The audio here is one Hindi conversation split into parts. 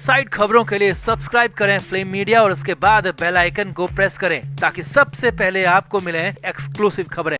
साइड खबरों के लिए सब्सक्राइब करें फ्लेम मीडिया और उसके बाद बेल आइकन को प्रेस करें ताकि सबसे पहले आपको मिले एक्सक्लूसिव खबरें।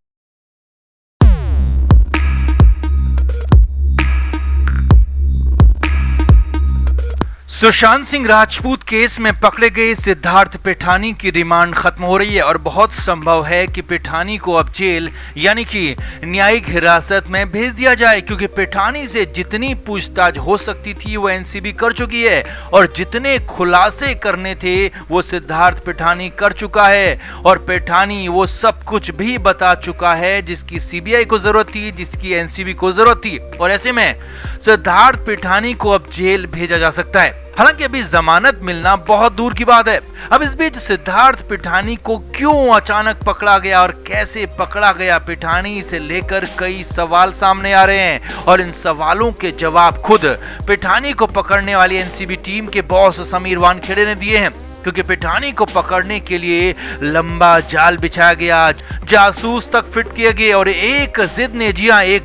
सुशांत सिंह राजपूत केस में पकड़े गए सिद्धार्थ पिठानी की रिमांड खत्म हो रही है और बहुत संभव है कि पिठानी को अब जेल यानी कि न्यायिक हिरासत में भेज दिया जाए, क्योंकि पिठानी से जितनी पूछताछ हो सकती थी वो एनसीबी कर चुकी है और जितने खुलासे करने थे वो सिद्धार्थ पिठानी कर चुका है और पिठानी वो सब कुछ भी बता चुका है जिसकी सीबीआई को जरूरत थी, जिसकी एनसीबी को जरूरत थी। और ऐसे में सिद्धार्थ पिठानी को अब जेल भेजा जा सकता है। हालांकि अभी जमानत मिलना बहुत दूर की बात है। अब इस बीच सिद्धार्थ पिठानी को क्यों अचानक पकड़ा गया और कैसे पकड़ा गया पिठानी से लेकर कई सवाल सामने आ रहे हैं और इन सवालों के जवाब खुद पिठानी को पकड़ने वाली एनसीबी टीम के बॉस समीर वानखेड़े ने दिए हैं, क्योंकि पिठानी को पकड़ने के लिए लंबा जाल बिछाया गया, जासूस तक फिट किए गए और एक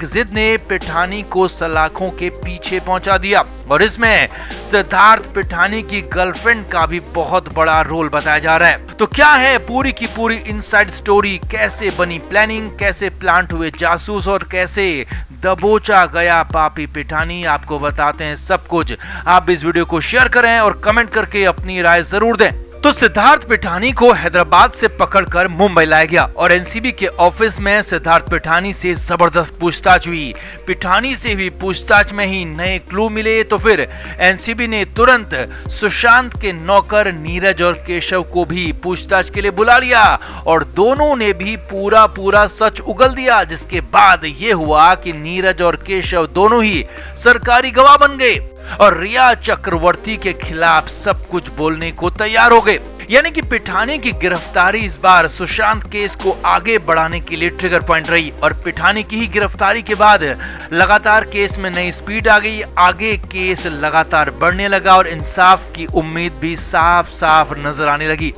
जिद ने पिठानी को सलाखों के पीछे पहुंचा दिया। और इसमें सिद्धार्थ पिठानी की गर्लफ्रेंड का भी बहुत बड़ा रोल बताया जा रहा है। तो क्या है पूरी की पूरी इनसाइड स्टोरी, कैसे बनी प्लानिंग, कैसे प्लांट हुए जासूस और कैसे दबोचा गया पापी पिठानी, आपको बताते हैं सब कुछ। आप इस वीडियो को शेयर करें और कमेंट करके अपनी राय जरूर दें। तो सिद्धार्थ पिठानी को हैदराबाद से पकड़कर मुंबई लाया गया और एनसीबी के ऑफिस में सिद्धार्थ पिठानी से जबरदस्त पूछताछ हुई। पिठानी से हुई पूछताछ में ही नए क्लू मिले तो फिर एनसीबी ने तुरंत सुशांत के नौकर नीरज और केशव को भी पूछताछ के लिए बुला लिया और दोनों ने भी पूरा सच उगल दिया, जिसके बाद ये हुआ कि नीरज और केशव दोनों ही सरकारी गवाह बन गए और रिया चक्रवर्ती के खिलाफ सब कुछ बोलने को तैयार हो गए। यानी कि पिठानी की गिरफ्तारी इस बार सुशांत केस को आगे बढ़ाने के लिए ट्रिगर पॉइंट रही और पिठानी की ही गिरफ्तारी के बाद लगातार केस में नई स्पीड आ गई, आगे केस लगातार बढ़ने लगा और इंसाफ की उम्मीद भी साफ नजर आने लगी।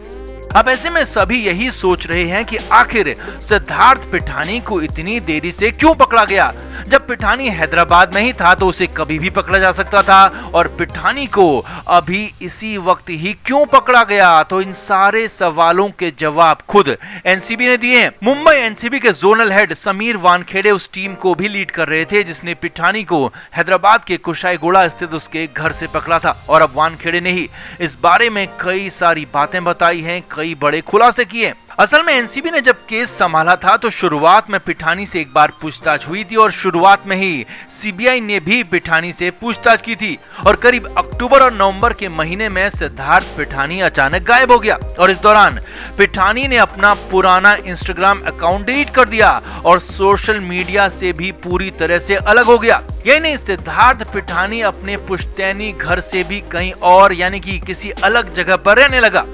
अब ऐसे में सभी यही सोच रहे हैं कि आखिर सिद्धार्थ पिठानी को इतनी देरी से क्यों पकड़ा गया। जब पिठानी हैदराबाद में ही था तो उसे कभी भी पकड़ा जा सकता था और पिठानी को अभी इसी वक्त ही क्यों पकड़ा गया। तो इन सारे सवालों के जवाब खुद एनसीबी ने दिए हैं। मुंबई एनसीबी के जोनल हेड समीर वानखेड़े उस टीम को भी लीड कर रहे थे जिसने पिठानी को हैदराबाद के कुशाईगुड़ा स्थित उसके घर से पकड़ा था और अब वानखेड़े ने ही इस बारे में कई सारी बातें बताई हैं, कई बड़े खुलासे किए। असल में एनसीबी ने जब केस संभाला था तो शुरुआत में पिठानी से एक बार पूछताछ हुई थी और शुरुआत में ही सीबीआई ने भी पिठानी से पूछताछ की थी और करीब अक्टूबर और नवंबर के महीने में सिद्धार्थ पिठानी अचानक गायब हो गया और इस दौरान पिठानी ने अपना पुराना इंस्टाग्राम अकाउंट डिलीट कर दिया और सोशल मीडिया से भी पूरी तरह से अलग हो गया। यही नहीं, सिद्धार्थ पिठानी अपने पुश्तैनी घर से भी कहीं और यानी कि किसी अलग जगह पर रहने लगा।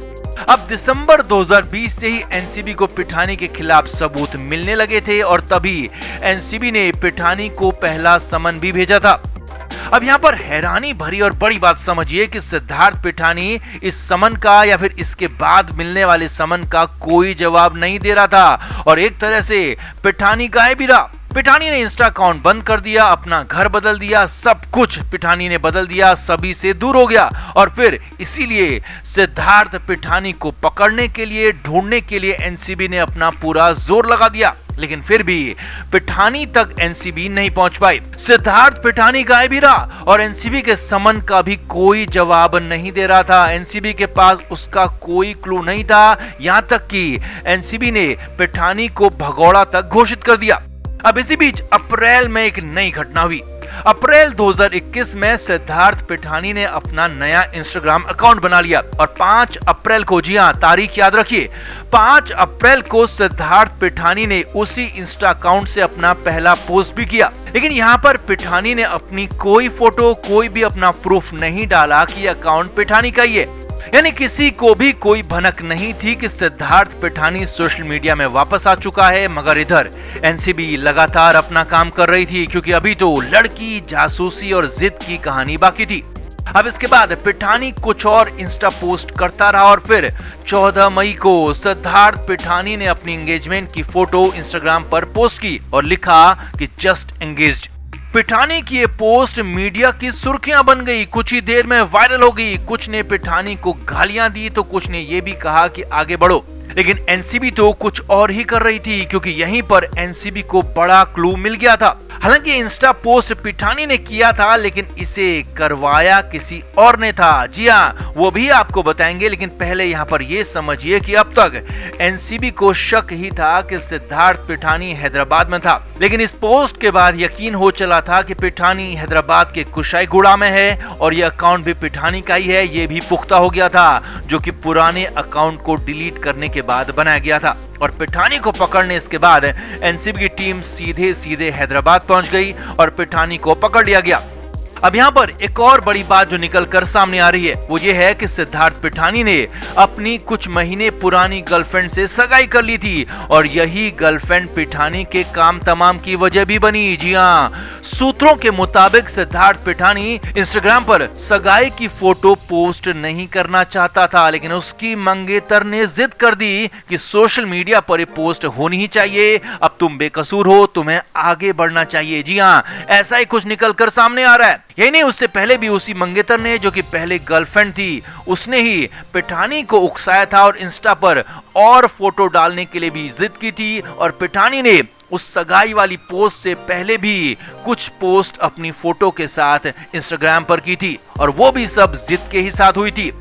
अब दिसंबर 2020 से ही एनसीबी को पिठानी के खिलाफ सबूत मिलने लगे थे और तभी एनसीबी ने पिठानी को पहला समन भी भेजा था। अब यहाँ पर हैरानी भरी और बड़ी बात समझिए कि सिद्धार्थ पिठानी इस समन का या फिर इसके बाद मिलने वाले समन का कोई जवाब नहीं दे रहा था और एक तरह से पिठानी गायब ही रहा। पिठानी ने इंस्टा अकाउंट बंद कर दिया, अपना घर बदल दिया, सब कुछ पिठानी ने बदल दिया, सभी से दूर हो गया और फिर इसीलिए सिद्धार्थ पिठानी को पकड़ने के लिए, ढूंढने के लिए एनसीबी ने अपना पूरा जोर लगा दिया, लेकिन फिर भी पिठानी तक एनसीबी नहीं पहुंच पाई। सिद्धार्थ पिठानी गायब ही रहा और एनसीबी के समन का भी कोई जवाब नहीं दे रहा था। एनसीबी के पास उसका कोई क्लू नहीं था, यहां तक कि एनसीबी ने पिठानी को भगौड़ा तक घोषित कर दिया। अब इसी बीच अप्रैल में एक नई घटना हुई। अप्रैल 2021 में सिद्धार्थ पिठानी ने अपना नया इंस्टाग्राम अकाउंट बना लिया और 5 अप्रैल को, जी हां तारीख याद रखिए, 5 अप्रैल को सिद्धार्थ पिठानी ने उसी इंस्टा अकाउंट से अपना पहला पोस्ट भी किया। लेकिन यहाँ पर पिठानी ने अपनी कोई फोटो, कोई भी अपना प्रूफ नहीं डाला कि अकाउंट पिठानी का ही है। यानी किसी को भी कोई भनक नहीं थी कि सिद्धार्थ पिठानी सोशल मीडिया में वापस आ चुका है। मगर इधर एनसीबी लगातार अपना काम कर रही थी क्योंकि अभी तो लड़की, जासूसी और जिद की कहानी बाकी थी। अब इसके बाद पिठानी कुछ और इंस्टा पोस्ट करता रहा और फिर 14 मई को सिद्धार्थ पिठानी ने अपनी एंगेजमेंट की फोटो इंस्टाग्राम पर पोस्ट की और लिखा कि जस्ट एंगेज्ड। पिठानी की ये पोस्ट मीडिया की सुर्खियां बन गई, कुछ ही देर में वायरल हो गई। कुछ ने पिठानी को गालियां दी तो कुछ ने ये भी कहा कि आगे बढ़ो। लेकिन एनसीबी तो कुछ और ही कर रही थी, क्योंकि यहीं पर एनसीबी को बड़ा क्लू मिल गया था। हालांकि इंस्टा पोस्ट पिठानी ने किया था, लेकिन इसे करवाया किसी और ने था। जी हाँ, वो भी आपको बताएंगे, लेकिन पहले यहाँ पर ये समझिए कि अब तक एनसीबी को शक ही था कि सिद्धार्थ पिठानी हैदराबाद में था, लेकिन इस पोस्ट के बाद यकीन हो चला था कि पिठानी हैदराबाद के कुशाईगुड़ा में है और ये अकाउंट भी पिठानी का ही है। ये भी पुख्ता हो गया था, जो कि पुराने अकाउंट को डिलीट करने के बाद बनाया गया था। और पिठानी को पकड़ने इसके बाद एनसीबी की टीम सीधे हैदराबाद पहुंच गई और पिठानी को पकड़ लिया गया। अब यहाँ पर एक और बड़ी बात जो निकल कर सामने आ रही है वो ये है कि सिद्धार्थ पिठानी ने अपनी कुछ महीने पुरानी गर्लफ्रेंड से सगाई कर ली थी और यही गर्लफ्रेंड पिठानी के काम तमाम की वजह भी बनी। जी हाँ, सूत्रों के मुताबिक सिद्धार्थ पिठानी इंस्टाग्राम पर सगाई की फोटो पोस्ट नहीं करना चाहता था, लेकिन उसकी मंगेतर ने जिद कर दी कि सोशल मीडिया पर ये पोस्ट होनी ही चाहिए। अब तुम बेकसूर हो, तुम्हें आगे बढ़ना चाहिए। जी हाँ, ऐसा ही कुछ निकल कर सामने आ रहा है। यही नहीं, उससे पहले भी उसी मंगेतर ने, जो कि पहले गर्लफ्रेंड थी, उसने ही पिठानी को उकसाया था और इंस्टा पर और फोटो डालने के लिए भी जिद की थी। और पिठानी ने उस सगाई वाली पोस्ट से पहले भी कुछ पोस्ट अपनी फोटो के साथ इंस्टाग्राम पर की थी और वो भी सब जिद के ही साथ हुई थी।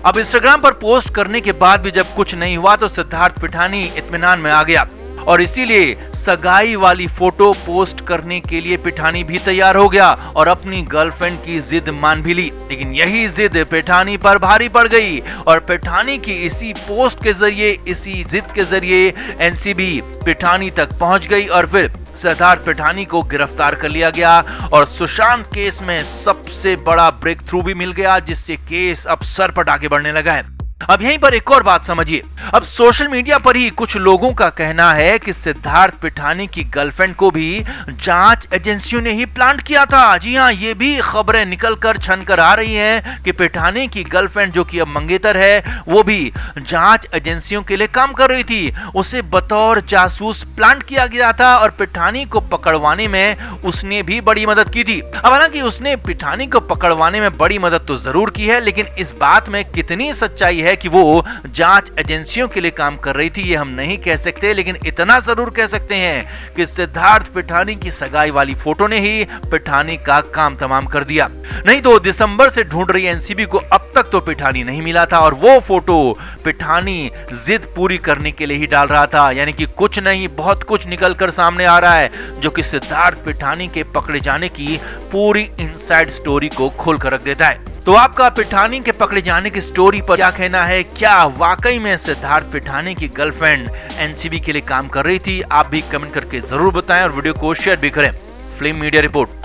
अब इंस्टाग्राम पर पोस्ट करने के बाद भी जब कुछ नहीं हुआ तो सिद्धार्थ पिठानी इत्मीनान में आ गया और इसीलिए सगाई वाली फोटो पोस्ट करने के लिए पिठानी भी तैयार हो गया और अपनी गर्लफ्रेंड की जिद मान भी ली। लेकिन यही जिद पिठानी पर भारी पड़ गई और पिठानी की इसी पोस्ट के जरिए, इसी जिद के जरिए एनसीबी पिठानी तक पहुंच गई और फिर सिद्धार्थ पिठानी को गिरफ्तार कर लिया गया और सुशांत केस में सबसे बड़ा ब्रेक थ्रू भी मिल गया, जिससे केस अब सर पर आगे बढ़ने लगा है। अब यहीं पर एक और बात समझिए। अब सोशल मीडिया पर ही कुछ लोगों का कहना है कि सिद्धार्थ पिठानी की गर्लफ्रेंड को भी जांच एजेंसियों ने ही प्लांट किया था। जी हाँ, ये भी खबरें निकल कर छन कर आ रही हैं कि पिठानी की गर्लफ्रेंड, जो कि अब मंगेतर है, वो भी जांच एजेंसियों के लिए काम कर रही थी। उसे बतौर जासूस प्लांट किया गया था और पिठानी को पकड़वाने में उसने भी बड़ी मदद की थी। अब हालांकि उसने पिठानी को पकड़वाने में बड़ी मदद तो जरूर की है, लेकिन इस बात में कितनी सच्चाई है कि वो जांच एजेंसियों के लिए काम कर रही थी, ये हम नहीं कह सकते। लेकिन इतना जरूर कह सकते हैं कि सिद्धार्थ पिठानी की सगाई वाली फोटो ने ही पिठानी का काम तमाम कर दिया। नहीं तो दिसंबर से ढूंढ रही एनसीबी को अब तक तो पिठानी नहीं मिला था और वो फोटो पिठानी जिद पूरी करने के लिए ही डाल रहा था। यानी कि कुछ नहीं, बहुत कुछ निकल कर सामने आ रहा है, जो कि सिद्धार्थ पिठानी के पकड़े जाने की पूरी इनसाइड स्टोरी को खोल कर रख देता है। तो आपका पिठानी के पकड़े जाने की स्टोरी पर क्या कहना है? क्या वाकई में सिद्धार्थ पिठानी की गर्लफ्रेंड एनसीबी के लिए काम कर रही थी? आप भी कमेंट करके जरूर बताएं और वीडियो को शेयर भी करें। Flame media report.